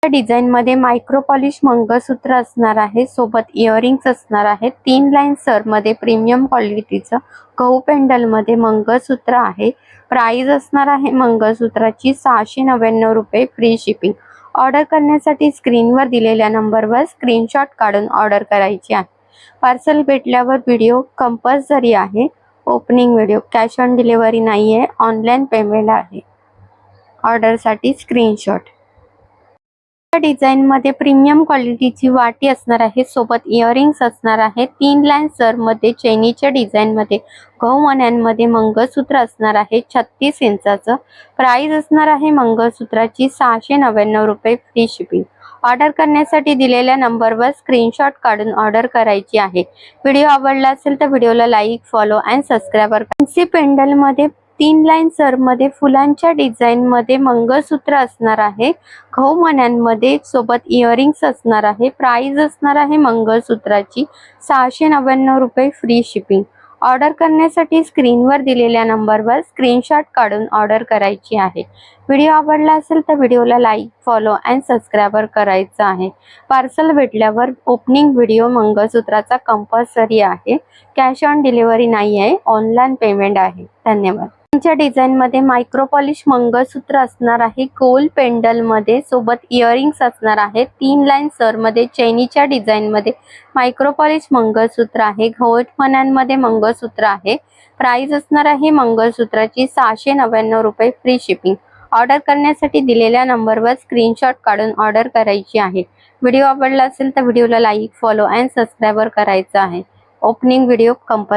Design मध्ये micro polish मंगळसूत्र असणार आहे, सोबत इयरिंग्स असणार आहे। 3 लाईन सर मध्ये प्रीमियम क्वालिटीचं गहू पेंडल मध्ये मंगळसूत्र आहे। प्राइस असणार आहे मंगळसूत्राची 699 रुपये, फ्री शिपिंग। ऑर्डर करण्यासाठी स्क्रीनवर दिलेल्या नंबरवर स्क्रीनशॉट काढून ऑर्डर करायची आहे। पार्सल भेटल्यावर व्हिडिओ कंपल्सरी आहे। Opening video, cash on delivery नाहीये, ऑनलाइन पेमेंट आहे। ऑर्डर साठी स्क्रीनशॉट। डिझाइन मध्ये प्रीमियम क्वालिटीची वाटी असणार आहे, सोबत इयरिंग्स असणार आहे। 3 लाईन सर मध्ये चैनीच्या डिझाइन मध्ये गहू मण्यांमध्ये मंगळसूत्र असणार आहे, 36 इंचाचं। प्राइस असणार आहे मंगळसूत्राची 699 रुपये, फ्री शिपिंग। ऑर्डर करण्यासाठी दिलेल्या नंबरवर स्क्रीनशॉट काढून ऑर्डर करायची आहे। व्हिडिओ आवडला असेल तर व्हिडिओला लाईक, फॉलो अँड सबस्क्राइब करा। फॅन्सी पेंडल मध्ये 3 लाईन सर मध्ये फुलांच्या डिझाइन मध्ये मंगळसूत्र असणार आहे, गहू मण्यांमध्ये सोबत इयरिंग्स असणार आहे। प्राइस असणार आहे मंगळसूत्राची 699 रुपये, फ्री शिपिंग। ऑर्डर करण्यासाठी स्क्रीनवर दिलेल्या नंबरवर स्क्रीनशॉट काढून ऑर्डर करायची आहे। व्हिडिओ आवडला असेल तर व्हिडिओला लाईक, फॉलो अँड सबस्क्राइब करायचं आहे। पार्सल भेटल्यावर ओपनिंग व्हिडिओ मंगळसूत्राचा कंपल्सरी आहे। कॅश ऑन डिलिव्हरी नाही आहे, ऑनलाइन पेमेंट आहे। धन्यवाद। च्या डिझाइन मध्ये मायक्रो पॉलिश मंगळसूत्र असणार आहे, गोल पेंडल मध्ये सोबत इयरिंग्स असणार आहे। 3 लाईन सर मध्ये चैनीच्या डिझाइन मध्ये मायक्रो पॉलिश मंगळसूत्र आहे, गहू मण्यांमध्ये मंगळसूत्र आहे। प्राइस असणार आहे मंगळसूत्राची 699 रुपये, फ्री शिपिंग। ऑर्डर करण्यासाठी दिलेल्या नंबरवर स्क्रीनशॉट काढून ऑर्डर करायची आहे। व्हिडिओ आवडला असेल तर व्हिडिओला लाईक, फॉलो अँड सबस्क्राइब करायचं आहे। Opening video compulsory